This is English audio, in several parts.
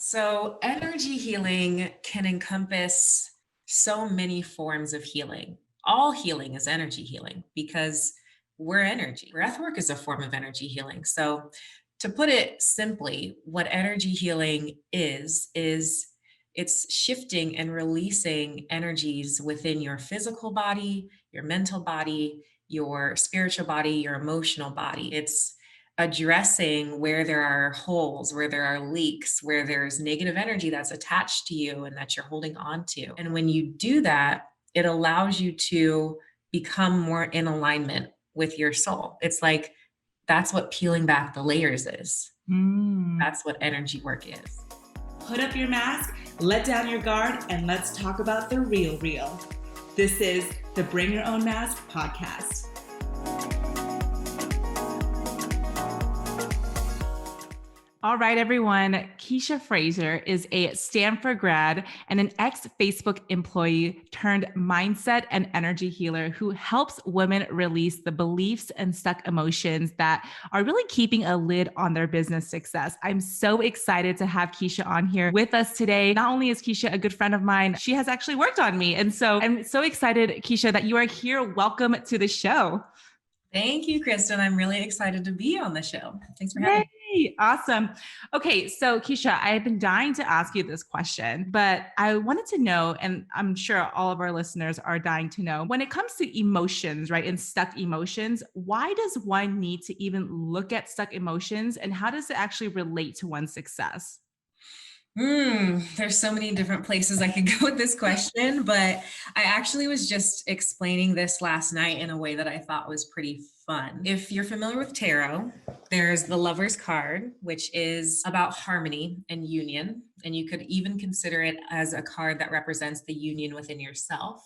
So, energy healing can encompass so many forms of healing. All healing is energy healing because we're energy. Breathwork is a form of energy healing. So, to put it simply, what energy healing is it's shifting and releasing energies within your physical body, your mental body, your spiritual body, your emotional body. It's addressing where there are holes, where there are leaks, where there's negative energy that's attached to you and that you're holding on to. And when you do that, it allows you to become more in alignment with your soul. It's like that's what peeling back the layers is. That's what energy work is. Put up your mask, let down your guard, and let's talk about the real. This is the Bring Your Own Mask podcast. All right, everyone. Keisha Frazier is a Stanford grad and an ex-Facebook employee turned mindset and energy healer who helps women release the beliefs and stuck emotions that are really keeping a lid on their business success. I'm so excited to have Keisha on here with us today. Not only is Keisha a good friend of mine, she has actually worked on me. And so I'm so excited, Keisha, that you are here. Welcome to the show. Thank you, Kristen. I'm really excited to be on the show. Thanks for having me. Awesome. Okay. So Keisha, I've been dying to ask you this question, but I wanted to know, and I'm sure all of our listeners are dying to know, when it comes to emotions, right? And stuck emotions, why does one need to even look at stuck emotions and how does it actually relate to one's success? There's so many different places I could go with this question, but I actually was just explaining this last night in a way that I thought was pretty fun. If you're familiar with tarot, there's the Lover's card, which is about harmony and union. And you could even consider it as a card that represents the union within yourself.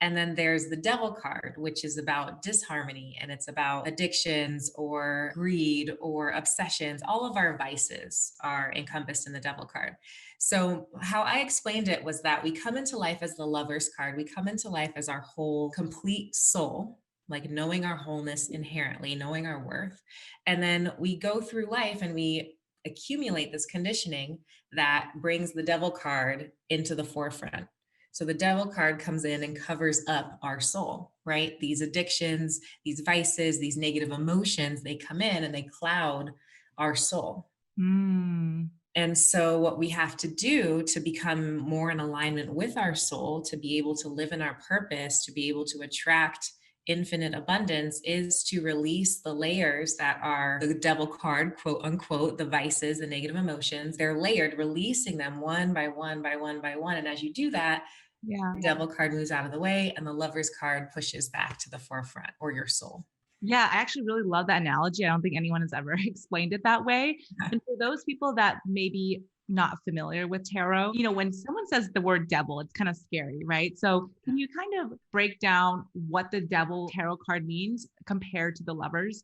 And then there's the devil card, which is about disharmony and it's about addictions or greed or obsessions. All of our vices are encompassed in the devil card. So, how I explained it was that we come into life as the lover's card, we come into life as our whole complete soul. Like knowing our wholeness inherently, knowing our worth. And then we go through life and we accumulate this conditioning that brings the devil card into the forefront. So the devil card comes in and covers up our soul, right? These addictions, these vices, these negative emotions, they come in and they cloud our soul. And so what we have to do to become more in alignment with our soul, to be able to live in our purpose, to be able to attract infinite abundance is to release the layers that are the devil card, quote unquote, the vices, the negative emotions. They're layered, releasing them one by one by one by one. And as you do that, the devil card moves out of the way and the lover's card pushes back to the forefront, or your soul. Yeah, I actually really love that analogy. I don't think anyone has ever explained it that way. And for those people that maybe not familiar with tarot, when someone says the word devil, it's kind of scary, right? So can you kind of break down what the devil tarot card means compared to the lovers?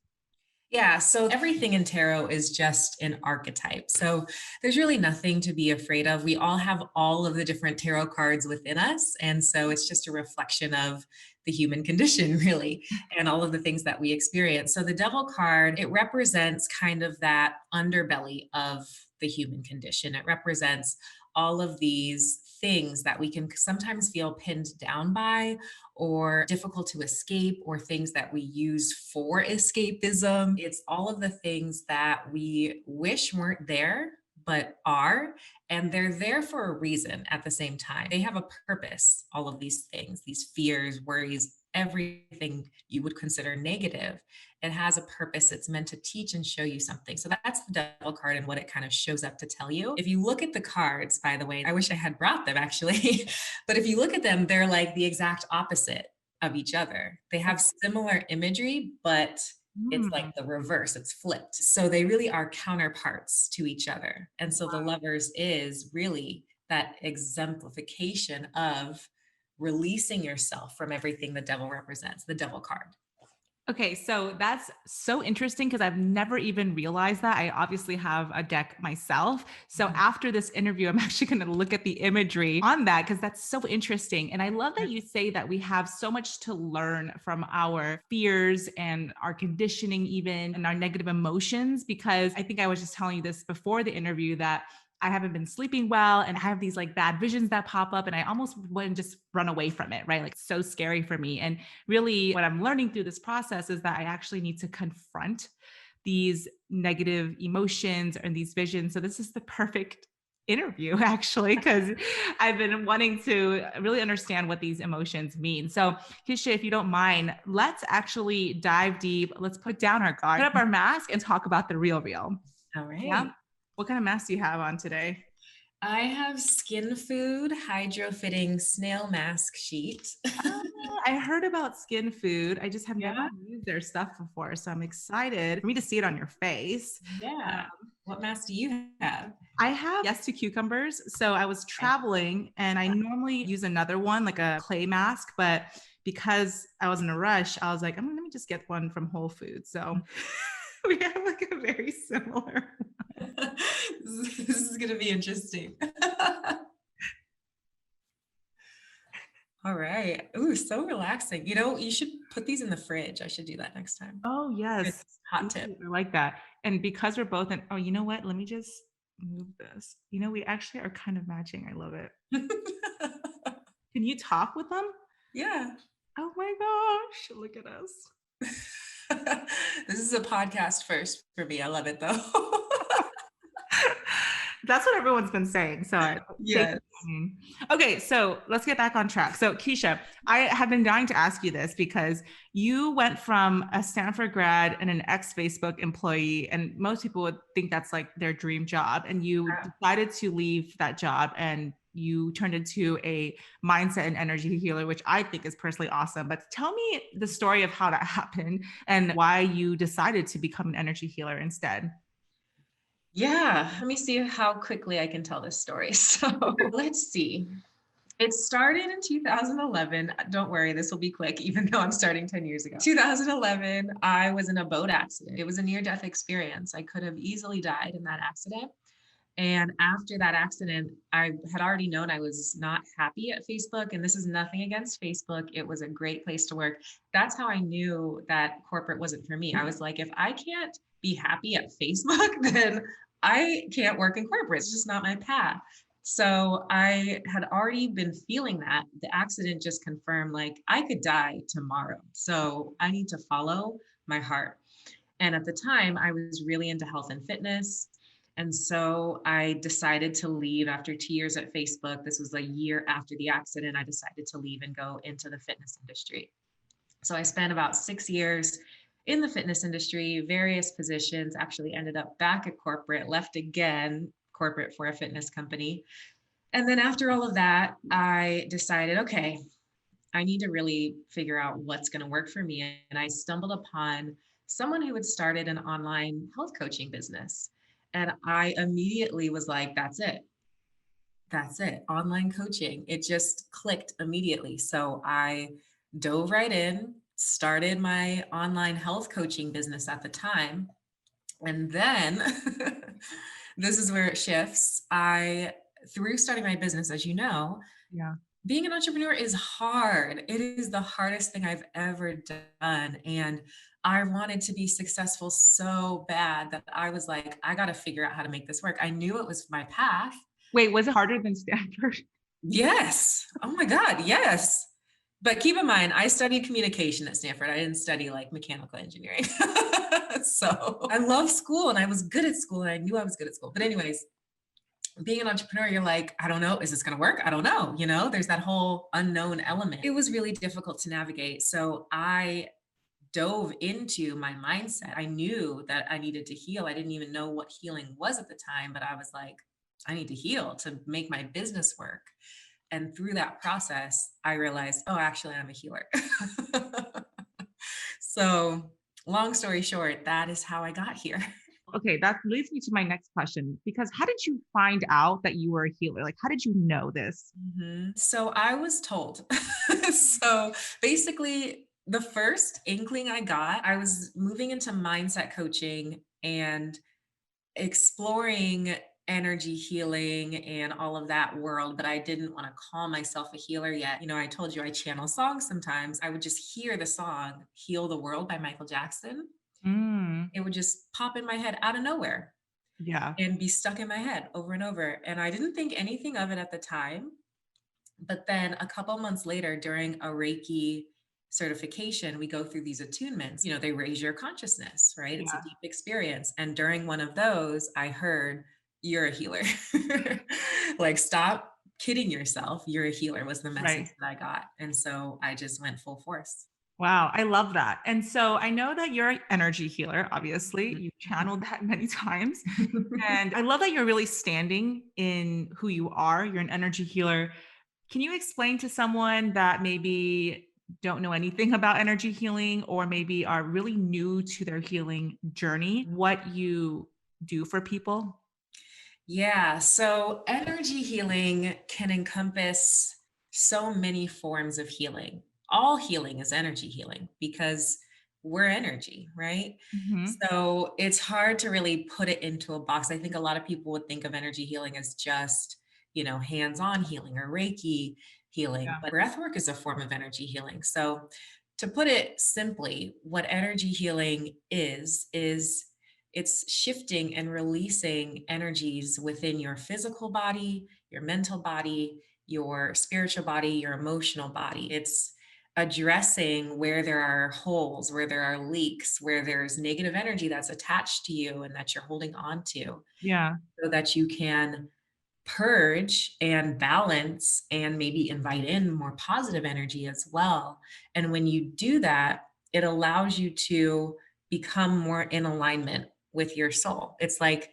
Yeah, so everything in tarot is just an archetype. So there's really nothing to be afraid of. We all have all of the different tarot cards within us. And so it's just a reflection of the human condition, really, and all of the things that we experience. So the devil card, it represents kind of that underbelly of the human condition. It represents all of these things that we can sometimes feel pinned down by or difficult to escape or things that we use for escapism. It's all of the things that we wish weren't there but are, and they're there for a reason at the same time. They have a purpose, all of these things, these fears, worries, everything you would consider negative. It has a purpose. It's meant to teach and show you something. So that's the devil card and what it kind of shows up to tell you. If you look at the cards, by the way, I wish I had brought them actually, but if you look at them, they're like the exact opposite of each other. They have similar imagery, but it's like the reverse, it's flipped. So they really are counterparts to each other. And so the lovers is really that exemplification of releasing yourself from everything the devil represents, the devil card. Okay, so that's so interesting because I've never even realized that. I obviously have a deck myself. So after this interview, I'm actually going to look at the imagery on that because that's so interesting. And I love that you say that we have so much to learn from our fears and our conditioning, even and our negative emotions, because I think I was just telling you this before the interview that I haven't been sleeping well and I have these like bad visions that pop up and I almost want to just run away from it, right? Like so scary for me. And really what I'm learning through this process is that I actually need to confront these negative emotions and these visions. So this is the perfect interview actually, because I've been wanting to really understand what these emotions mean. So Keisha, if you don't mind, let's actually dive deep. Let's put down our guard, put up our mask and talk about the real. All right. Yeah. What kind of mask do you have on today? I have Skin Food Hydro Fitting Snail Mask Sheet. Oh, I heard about Skin Food. I just have never Yeah. used their stuff before. So I'm excited for me to see it on your face. Yeah. What mask do you have? I have yes to cucumbers. So I was traveling and I normally use another one, like a clay mask, but because I was in a rush, I was like, let me just get one from Whole Foods. So we have like a very similar. This is going to be interesting. All right. Ooh, so relaxing. You should put these in the fridge. I should do that next time. Oh, yes. Good hot tip. I like that. And because we're both in, oh, you know what? Let me just move this. We actually are kind of matching. I love it. Can you talk with them? Yeah. Oh my gosh. Look at us. This is a podcast first for me. I love it though. That's what everyone's been saying. So yes. Okay, so let's get back on track. So Keisha, I have been dying to ask you this because you went from a Stanford grad and an ex-Facebook employee, and most people would think that's like their dream job. And you decided to leave that job and you turned into a mindset and energy healer, which I think is personally awesome. But tell me the story of how that happened and why you decided to become an energy healer instead. Yeah, let me see how quickly I can tell this story. So let's see. It started in 2011. Don't worry, this will be quick, even though I'm starting 10 years ago. 2011, I was in a boat accident. It was a near-death experience. I could have easily died in that accident. And after that accident, I had already known I was not happy at Facebook. And this is nothing against Facebook. It was a great place to work. That's how I knew that corporate wasn't for me. I was like, if I can't be happy at Facebook, then I can't work in corporate. It's just not my path. So I had already been feeling that. The accident just confirmed like I could die tomorrow. So I need to follow my heart. And at the time, I was really into health and fitness. And so I decided to leave after 2 years at Facebook. This was a year after the accident. I decided to leave and go into the fitness industry. So I spent about 6 years in the fitness industry, various positions, actually ended up back at corporate, left again, corporate for a fitness company. And then after all of that, I decided, okay, I need to really figure out what's going to work for me. And I stumbled upon someone who had started an online health coaching business. And I immediately was like, that's it. That's it. Online coaching. It just clicked immediately. So I dove right in, started my online health coaching business at the time. And then this is where it shifts. Through starting my business, as you know, being an entrepreneur is hard. It is the hardest thing I've ever done. And I wanted to be successful so bad that I was like, I got to figure out how to make this work. I knew it was my path. Wait, was it harder than Stanford? Yes. Oh my God. Yes. But keep in mind, I studied communication at Stanford. I didn't study like mechanical engineering. So I love school and I was good at school and I knew I was good at school. But anyways, being an entrepreneur, you're like, I don't know, is this going to work? I don't know. There's that whole unknown element. It was really difficult to navigate. So I dove into my mindset. I knew that I needed to heal. I didn't even know what healing was at the time, but I was like, I need to heal to make my business work. And through that process, I realized, oh, actually, I'm a healer. So long story short, that is how I got here. Okay, that leads me to my next question, because how did you find out that you were a healer? Like, how did you know this? Mm-hmm. So I was told. So basically, the first inkling I got, I was moving into mindset coaching and exploring energy healing and all of that world, but I didn't want to call myself a healer yet. I told you I channel songs sometimes. I would just hear the song Heal the World by Michael Jackson. Mm. It would just pop in my head out of nowhere. Yeah. and be stuck in my head over and over. And I didn't think anything of it at the time. But then a couple months later, during a Reiki certification, we go through these attunements. They raise your consciousness, right? It's a Yeah. deep experience. And during one of those, I heard, "You're a healer." Like, stop kidding yourself. You're a healer was the message Right. that I got. And so I just went full force. Wow, I love that. And so I know that you're an energy healer, obviously. You've channeled that many times. And I love that you're really standing in who you are. You're an energy healer. Can you explain to someone that maybe don't know anything about energy healing or maybe are really new to their healing journey, what you do for people? Yeah. So energy healing can encompass so many forms of healing. All healing is energy healing because we're energy, right? Mhm. So it's hard to really put it into a box. I think a lot of people would think of energy healing as just, hands on healing or Reiki healing, Yeah. but breathwork is a form of energy healing. So to put it simply, what energy healing is it's shifting and releasing energies within your physical body, your mental body, your spiritual body, your emotional body. It's addressing where there are holes, where there are leaks, where there's negative energy that's attached to you and that you're holding on to, Yeah. so that you can purge and balance and maybe invite in more positive energy as well. And when you do that, it allows you to become more in alignment with your soul. It's like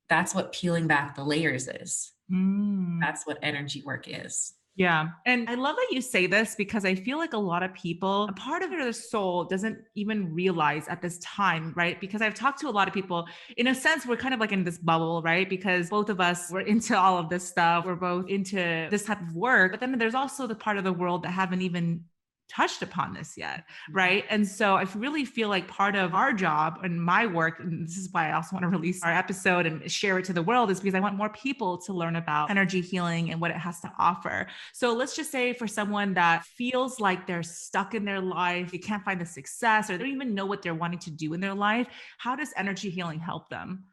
that's what peeling back the layers is. Mm. That's what energy work is. Yeah. And I love that you say this because I feel like a lot of people, a part of their soul doesn't even realize at this time, right? Because I've talked to a lot of people, in a sense, we're kind of like in this bubble, right? Because both of us were into all of this stuff. We're both into this type of work. But then there's also the part of the world that haven't even touched upon this yet, Mhm. right? And so I really feel like part of our job and my work, and this is why I also want to release our episode and share it to the world, is because I want more people to learn about energy healing and what it has to offer. So let's just say for someone that feels like they're stuck in their life, they can't find the success, or they don't even know what they're wanting to do in their life, how does energy healing help them?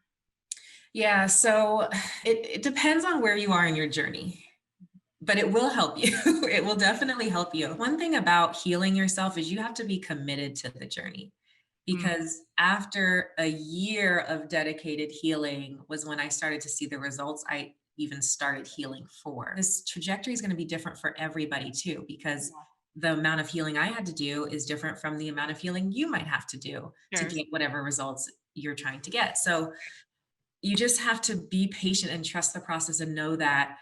Yeah, so it depends on where you are in your journey, but it will help you. It will definitely help you. One thing about healing yourself is you have to be committed to the journey, Mm. because after a year of dedicated healing was when I started to see the results I even started healing for. This trajectory is going to be different for everybody too, because the amount of healing I had to do is different from the amount of healing you might have to do to Cheers. get whatever results you're trying to get. So you just have to be patient and trust the process and know that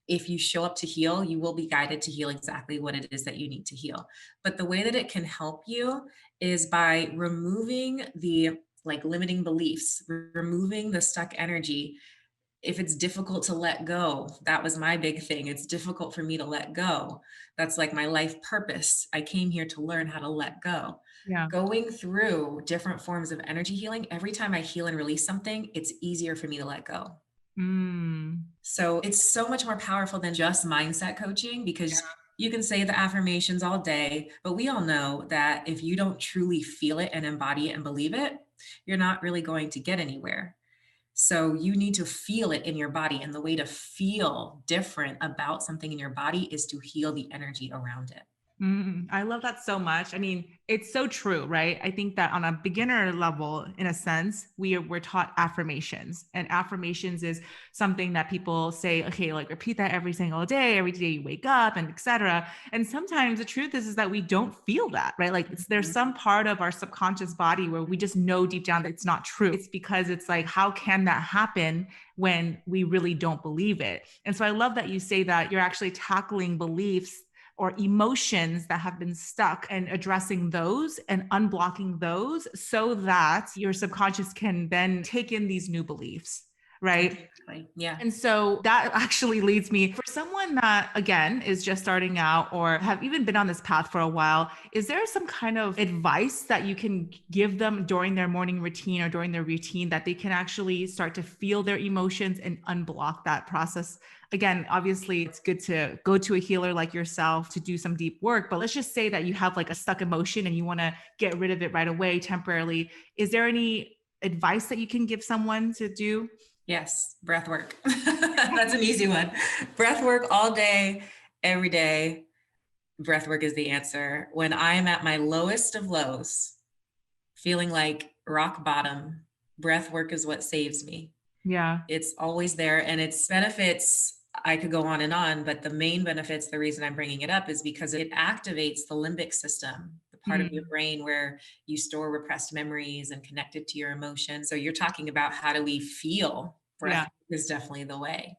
if you show up to heal, you will be guided to heal exactly what it is that you need to heal. But the way that it can help you is by removing the limiting beliefs, removing the stuck energy. If it's difficult to let go, that was my big thing. It's difficult for me to let go. That's like my life purpose. I came here to learn how to let go. Yeah. Going through different forms of energy healing, every time I heal and release something, it's easier for me to let go. Mm. So it's so much more powerful than just mindset coaching, because you can say the affirmations all day, but we all know that if you don't truly feel it and embody it and believe it, you're not really going to get anywhere. So you need to feel it in your body. And the way to feel different about something in your body is to heal the energy around it. I love that so much. I mean, it's so true, right? I think that on a beginner level, in a sense, we're taught affirmations, and affirmations is something that people say, okay, like repeat that every single day, every day you wake up, and etc. And sometimes the truth is that we don't feel that, right? Like there's Mhm. some part of our subconscious body where we just know deep down that it's not true. It's because it's like, how can that happen when we really don't believe it? And so I love that you say that you're actually tackling beliefs or emotions that have been stuck and addressing those and unblocking those so that your subconscious can then take in these new beliefs, right? Exactly. Yeah. And so that actually leads me for someone that, again, is just starting out or have even been on this path for a while. Is there some kind of advice that you can give them during their morning routine or during their routine that they can actually start to feel their emotions and unblock that process? Again, obviously, it's good to go to a healer like yourself to do some deep work, but let's just say that you have like a stuck emotion and you want to get rid of it right away temporarily. Is there any advice that you can give someone to do? Yes, breath work. That's an easy one. Breath work all day, every day. Breath work is the answer. When I am at my lowest of lows, feeling like rock bottom, breath work is what saves me. Yeah. It's always there, and its benefits, I could go on, but the main benefits, the reason I'm bringing it up is because it activates the limbic system, the part of your brain where you store repressed memories and connect it to your emotions. So you're talking about how do we feel? Yeah. Breath is definitely the way.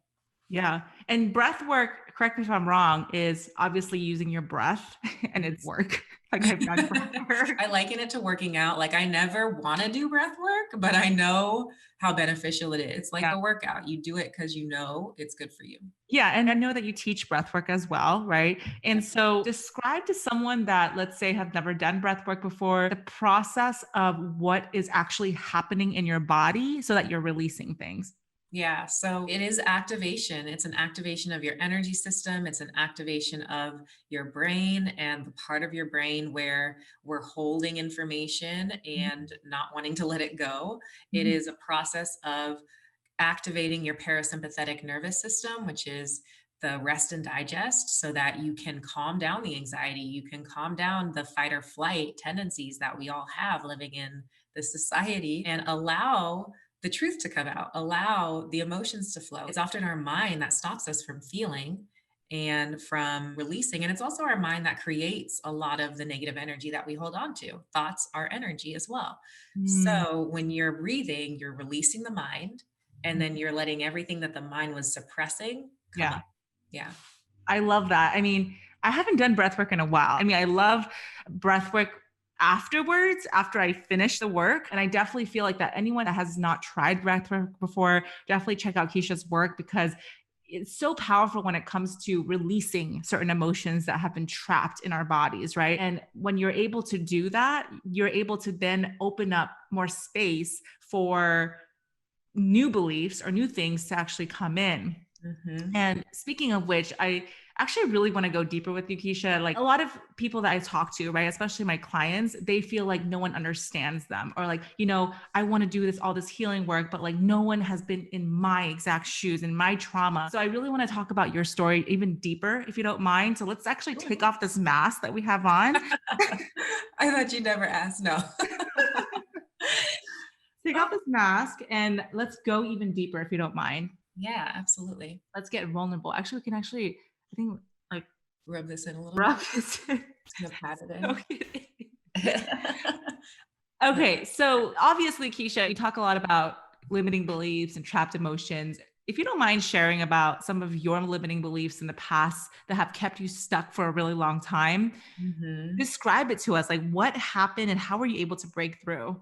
Yeah. And breath work, correct me if I'm wrong, is obviously using your breath and it's work. Like I've done breath work. I liken it to working out. Like I never want to do breath work, but I know how beneficial it is. Like a workout, you do it because you know it's good for you. Yeah. And I know that you teach breath work as well, right? And so describe to someone that, let's say, have never done breath work before, the process of what is actually happening in your body so that you're releasing things. Yeah, so it is activation. It's an activation of your energy system. It's an activation of your brain and the part of your brain where we're holding information and not wanting to let it go. It is a process of activating your parasympathetic nervous system, which is the rest and digest, so that you can calm down the anxiety. You can calm down the fight or flight tendencies that we all have living in this society and allow the truth to come out, allow the emotions to flow. It's often our mind that stops us from feeling and from releasing. And it's also our mind that creates a lot of the negative energy that we hold on to. Thoughts are energy as well. So when you're breathing, you're releasing the mind and then you're letting everything that the mind was suppressing come up. Yeah. I love that. I mean, I haven't done breath work in a while. I mean, I love breath work afterwards, after I finish the work. And I definitely feel like that anyone that has not tried breath work before, definitely check out Keisha's work because it's so powerful when it comes to releasing certain emotions that have been trapped in our bodies, right? And when you're able to do that, you're able to then open up more space for new beliefs or new things to actually come in. And speaking of which, I actually really want to go deeper with you, Keisha. Like a lot of people that I talk to, right, especially my clients, they feel like no one understands them or like, I want to do all this healing work, but like no one has been in my exact shoes and my trauma. So I really want to talk about your story even deeper, if you don't mind. So let's actually take off this mask that we have on. I thought you'd never ask. No. Take off this mask and let's go even deeper, if you don't mind. Yeah, absolutely. Let's get vulnerable. Actually, we can I think like rub this in a little bit. Just gonna pat it in. Okay, so obviously, Keisha, you talk a lot about limiting beliefs and trapped emotions. If you don't mind sharing about some of your limiting beliefs in the past that have kept you stuck for a really long time, describe it to us. Like what happened and how were you able to break through?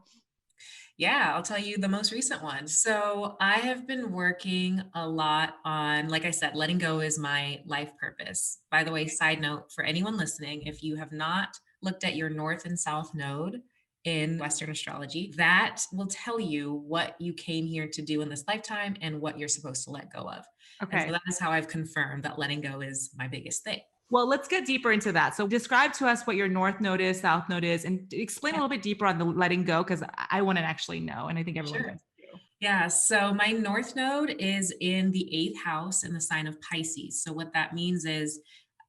Yeah, I'll tell you the most recent one. So I have been working a lot on, like I said, letting go is my life purpose. By the way, side note for anyone listening, if you have not looked at your North and South node in Western astrology, that will tell you what you came here to do in this lifetime and what you're supposed to let go of. And so that is how I've confirmed that letting go is my biggest thing. Well, let's get deeper into that. So describe to us what your North Node is, South Node is, and explain a little bit deeper on the letting go, because I want to actually know. And I think everyone does too. Yeah. So my North Node is in the 8th house in the sign of Pisces. So what that means is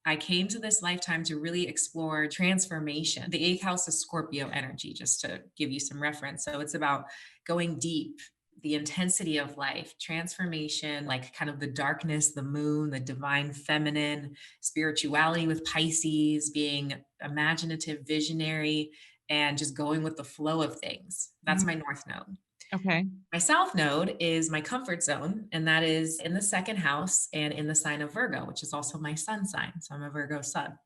I came to this lifetime to really explore transformation. The 8th house is Scorpio energy, just to give you some reference. So it's about going deep, the intensity of life, transformation, like kind of the darkness, the moon, the divine feminine, spirituality with Pisces, being imaginative, visionary, and just going with the flow of things. That's my North Node. Okay. My South Node is my comfort zone, and that is in the 2nd house and in the sign of Virgo, which is also my sun sign. So I'm a Virgo sun.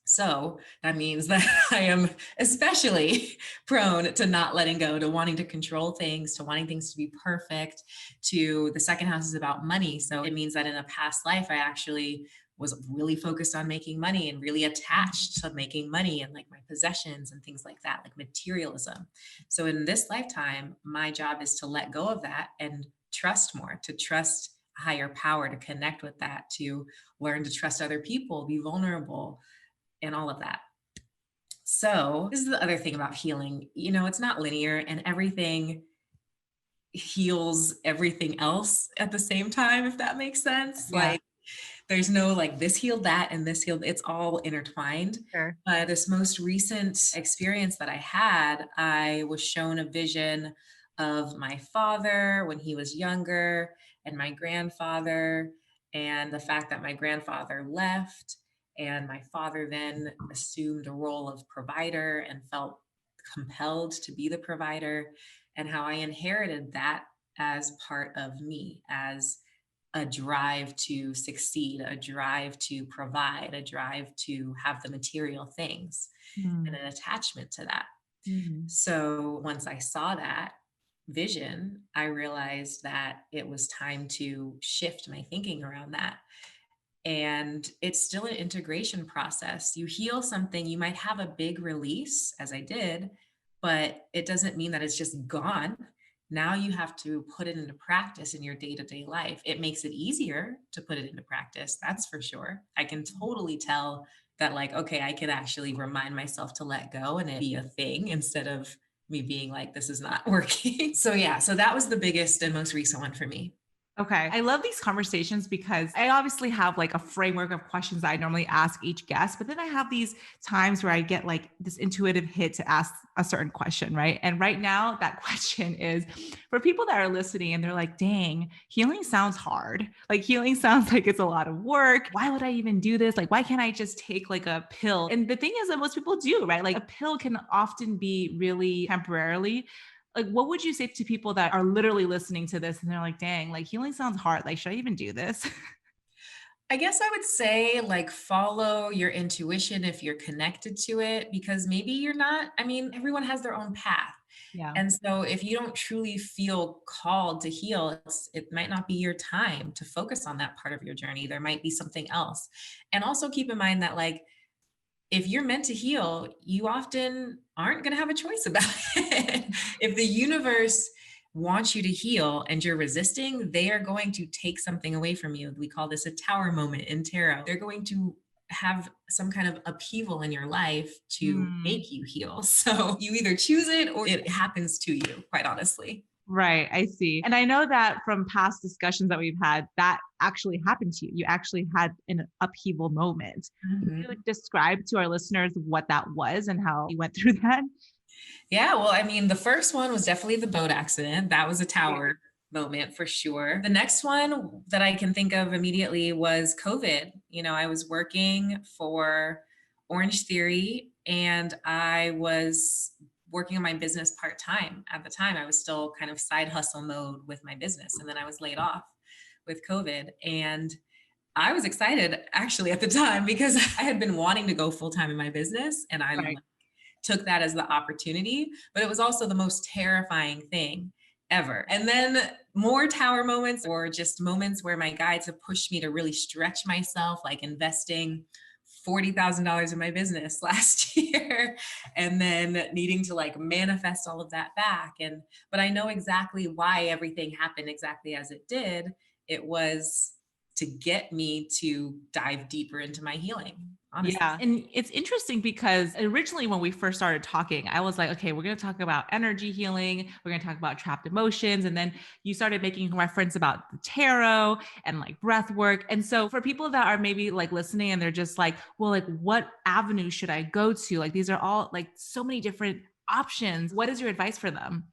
So that means that I am especially prone to not letting go, to wanting to control things, to wanting things to be perfect, to the 2nd house is about money. So it means that in a past life, I actually was really focused on making money and really attached to making money and like my possessions and things like that, like materialism. So in this lifetime, my job is to let go of that and trust more, to trust a higher power, to connect with that, to learn to trust other people, be vulnerable, and all of that. So this is the other thing about healing. It's not linear and everything heals everything else at the same time, if that makes sense. Yeah. Like there's no like this healed that and this healed, it's all intertwined. Sure. But this most recent experience that I had, I was shown a vision of my father when he was younger and my grandfather, and the fact that my grandfather left and my father then assumed a role of provider and felt compelled to be the provider, and how I inherited that as part of me, as a drive to succeed, a drive to provide, a drive to have the material things, and Mm. an attachment to that. Mm. So once I saw that vision, I realized that it was time to shift my thinking around that. And it's still an integration process. You heal something, you might have a big release, as I did, but it doesn't mean that it's just gone. Now you have to put it into practice in your day to day life. It makes it easier to put it into practice. That's for sure. I can totally tell that, like, okay, I can actually remind myself to let go and it be a thing instead of me being like, this is not working. So, yeah, so that was the biggest and most recent one for me. Okay. I love these conversations because I obviously have like a framework of questions that I normally ask each guest, but then I have these times where I get like this intuitive hit to ask a certain question, right? And right now, that question is for people that are listening and they're like, dang, healing sounds hard. Like healing sounds like it's a lot of work. Why would I even do this? Like, why can't I just take like a pill? And the thing is that most people do, right? Like a pill can often be really temporarily. Like, what would you say to people that are literally listening to this and they're like, dang, like healing sounds hard. Like, should I even do this? I guess I would say like follow your intuition if you're connected to it, because maybe you're not. I mean, everyone has their own path. Yeah. And so if you don't truly feel called to heal, it might not be your time to focus on that part of your journey. There might be something else. And also keep in mind that, like, if you're meant to heal, you often aren't going to have a choice about it. If the universe wants you to heal and you're resisting, they are going to take something away from you. We call this a tower moment in tarot. They're going to have some kind of upheaval in your life to Mm. make you heal. So you either choose it or it happens to you, quite honestly. Right. I see. And I know that from past discussions that we've had, that actually happened to you. You actually had an upheaval moment. Can you like Mhm. describe to our listeners what that was and how you went through that? Yeah, well, I mean, the first one was definitely the boat accident. That was a Yeah. tower moment for sure. The next one that I can think of immediately was COVID. You know, I was working for Orange Theory and I was working on my business part time. At the time, I was still kind of side hustle mode with my business. And then I was laid off with COVID. And I was excited actually at the time because I had been wanting to go full time in my business and I Right. took that as the opportunity, but it was also the most terrifying thing ever. And then more tower moments, or just moments where my guides have pushed me to really stretch myself, like investing $40,000 in my business last year and then needing to like manifest all of that back. But I know exactly why everything happened exactly as it did. It was to get me to dive deeper into my healing, honestly. Yeah. And it's interesting because originally when we first started talking, I was like, okay, we're going to talk about energy healing. We're going to talk about trapped emotions. And then you started making reference about the tarot and like breath work. And so for people that are maybe like listening and they're just like, well, like what avenue should I go to? Like these are all like so many different options. What is your advice for them?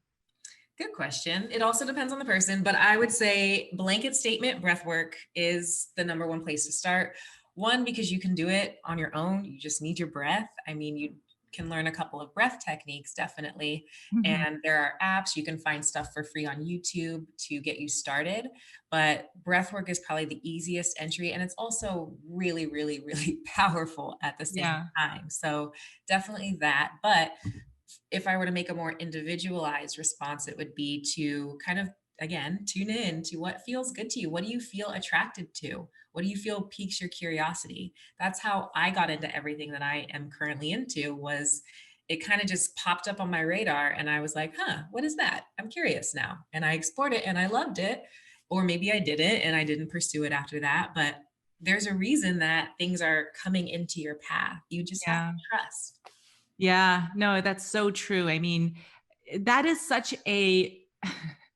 Good question. It also depends on the person, but I would say blanket statement breath work is the number one place to start. One, because you can do it on your own. You just need your breath. I mean, you can learn a couple of breath techniques, definitely. Mhm. And there are apps, you can find stuff for free on YouTube to get you started. But breath work is probably the easiest entry. And it's also really, really, really powerful at the same Yeah. time. So definitely that. But if I were to make a more individualized response, it would be to kind of, again, tune in to what feels good to you. What do you feel attracted to? What do you feel piques your curiosity? That's how I got into everything that I am currently into. Was it kind of just popped up on my radar and I was like, huh, what is that? I'm curious now. And I explored it and I loved it. Or maybe I didn't and I didn't pursue it after that. But there's a reason that things are coming into your path. You just have to Yeah. trust. Yeah, no, that's so true. I mean, that is such a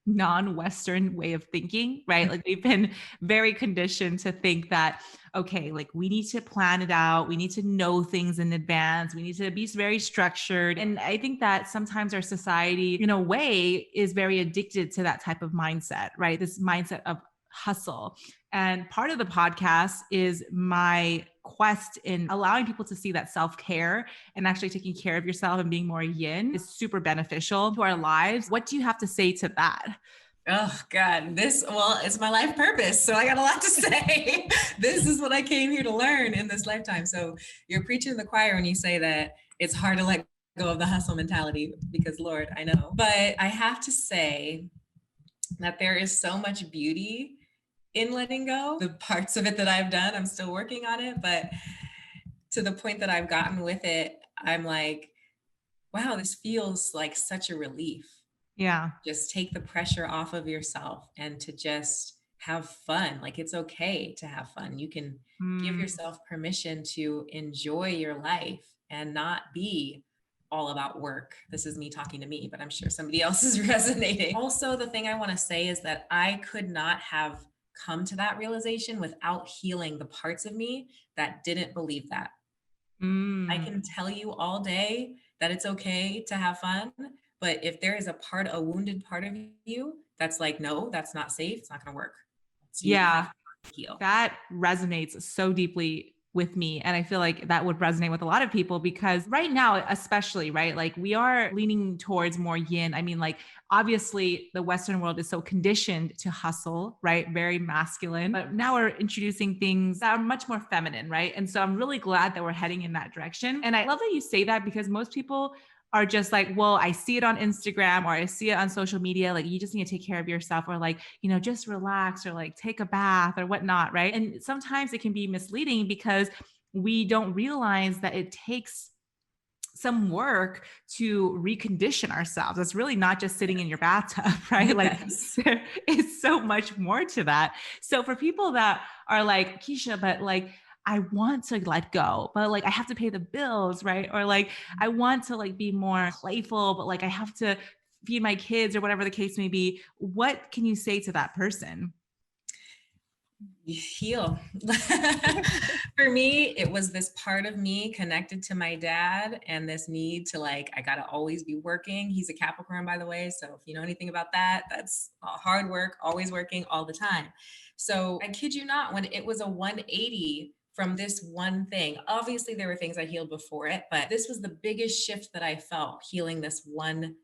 non-Western way of thinking, right? Like they've been very conditioned to think that, okay, like we need to plan it out. We need to know things in advance. We need to be very structured. And I think that sometimes our society, in a way, is very addicted to that type of mindset, right? This mindset of hustle. And part of the podcast is my quest in allowing people to see that self-care and actually taking care of yourself and being more yin is super beneficial to our lives. What do you have to say to that? Oh God, well, it's my life purpose. So I got a lot to say. This is what I came here to learn in this lifetime. So you're preaching to the choir when you say that it's hard to let go of the hustle mentality, because Lord, I know. But I have to say that there is so much beauty in letting go. The parts of it that I've done, I'm still working on it, but to the point that I've gotten with it, I'm like, wow, this feels like such a relief. Yeah. Just take the pressure off of yourself and to just have fun. Like it's okay to have fun. You can give yourself permission to enjoy your life and not be all about work. This is me talking to me, but I'm sure somebody else is resonating. Also, the thing I want to say is that I could not have come to that realization without healing the parts of me that didn't believe that. I can tell you all day that it's okay to have fun, but if there is a wounded part of you that's like, no, that's not safe, it's not going to work. So you have Yeah. to heal. That resonates so deeply with me. And I feel like that would resonate with a lot of people because right now, especially, right? Like we are leaning towards more yin. I mean, like obviously the Western world is so conditioned to hustle, right? Very masculine. But now we're introducing things that are much more feminine, right? And so I'm really glad that we're heading in that direction. And I love that you say that because most people are just like, well, I see it on Instagram or I see it on social media. Like, you just need to take care of yourself or like, just relax or like take a bath or whatnot. Right. And sometimes it can be misleading because we don't realize that it takes some work to recondition ourselves. It's really not just sitting in your bathtub, right? Like Yes. there is so much more to that. So for people that are like, Keisha, but like, I want to let go, but like I have to pay the bills, right? Or like I want to like be more playful, but like I have to feed my kids or whatever the case may be. What can you say to that person? Heal. For me, it was this part of me connected to my dad and this need to like, I got to always be working. He's a Capricorn, by the way. So if you know anything about that, that's hard work, always working all the time. So I kid you not, when it was a 180 from this one thing, obviously there were things I healed before it, but this was the biggest shift that I felt healing this one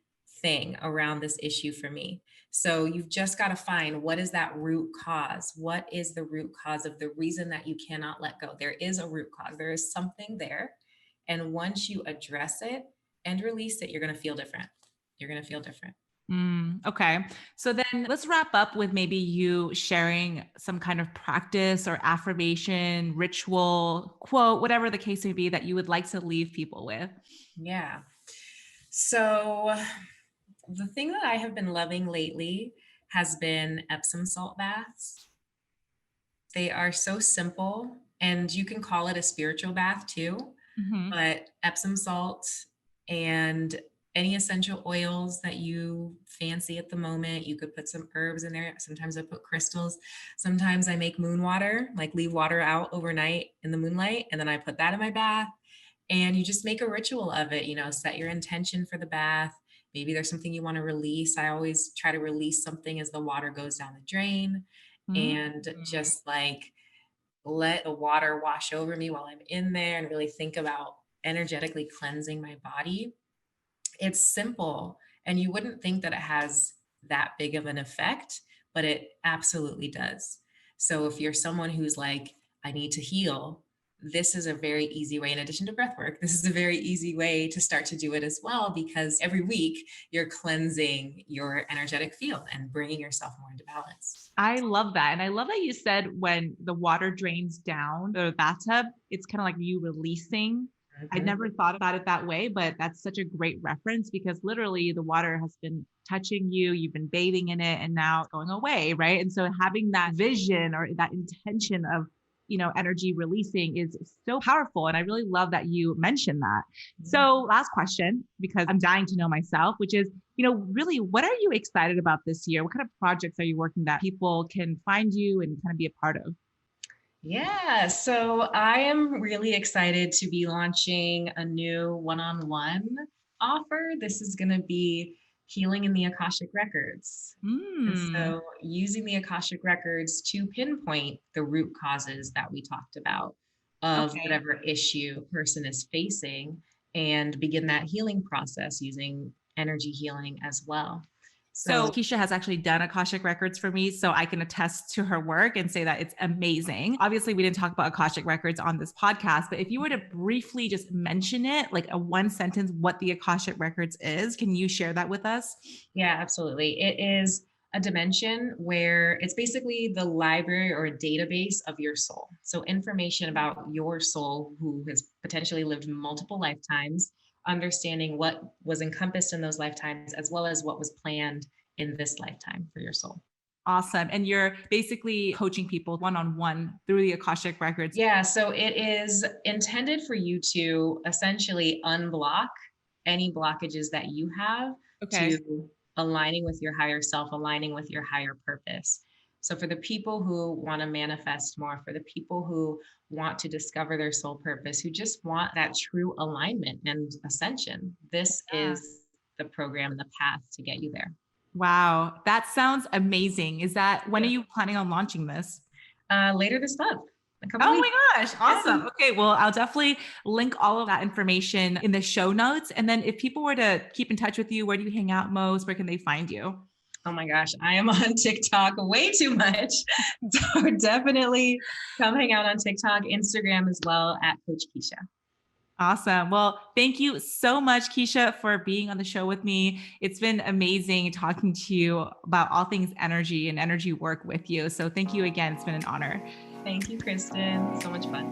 thing around this issue for me. So you've just got to find what is that root cause? What is the root cause of the reason that you cannot let go? There is a root cause. There is something there. And once you address it and release it, you're going to feel different. You're going to feel different. Okay. So then let's wrap up with maybe you sharing some kind of practice or affirmation, ritual, quote, whatever the case may be that you would like to leave people with. Yeah. So the thing that I have been loving lately has been Epsom salt baths. They are so simple, and you can call it a spiritual bath too, Mm-hmm. but Epsom salt and any essential oils that you fancy at the moment. You could put some herbs in there. Sometimes I put crystals. Sometimes I make moon water, like leave water out overnight in the moonlight, and then I put that in my bath. And you just make a ritual of it, set your intention for the bath. Maybe there's something you want to release. I always try to release something as the water goes down the drain, and just like let the water wash over me while I'm in there and really think about energetically cleansing my body. It's simple, and you wouldn't think that it has that big of an effect, but it absolutely does. So if you're someone who's like, I need to heal, this is a very easy way, in addition to breath work, this is a very easy way to start to do it as well, because every week you're cleansing your energetic field and bringing yourself more into balance. I love that. And I love that you said when the water drains down the bathtub, it's kind of like you releasing. I Mhm. never thought about it that way, but that's such a great reference because literally the water has been touching you, you've been bathing in it, and now it's going away, right? And so having that vision or that intention of, energy releasing is so powerful. And I really love that you mentioned that. So last question, because I'm dying to know myself, which is, really, what are you excited about this year? What kind of projects are you working that people can find you and kind of be a part of? Yeah, so I am really excited to be launching a new one-on-one offer. This is going to be healing in the Akashic Records. And Mm, so using the Akashic Records to pinpoint the root causes that we talked about of okay. whatever issue a person is facing and begin that healing process using energy healing as well. So So Keisha has actually done Akashic Records for me, so I can attest to her work and say that it's amazing. Obviously, we didn't talk about Akashic Records on this podcast, but if you were to briefly just mention it, like a one sentence, what the Akashic Records is, can you share that with us? yeah, absolutely. It is a dimension where it's basically the library or a database of your soul. So, information about your soul who has potentially lived multiple lifetimes, understanding what was encompassed in those lifetimes, as well as what was planned in this lifetime for your soul. Awesome. And you're basically coaching people one on one through the Akashic Records. Yeah, so it is intended for you to essentially unblock any blockages that you have Okay. to aligning with your higher self, aligning with your higher purpose. So, for the people who want to manifest more, for the people who want to discover their soul purpose, who just want that true alignment and ascension, this Yeah. is the program and the path to get you there. Wow. That sounds amazing. When are Yeah. you planning on launching this? Later this month, a couple Oh weeks. my gosh, Yeah. awesome. Okay, well, I'll definitely link all of that information in the show notes. And then if people were to keep in touch with you, where do you hang out most? Where can they find you? Oh my gosh, I am on TikTok way too much. So definitely come hang out on TikTok, Instagram as well at Coach Keisha. Awesome. Well, thank you so much, Keisha, for being on the show with me. It's been amazing talking to you about all things energy and energy work with you. So thank you again. It's been an honor. Thank you, Kristen. So much fun.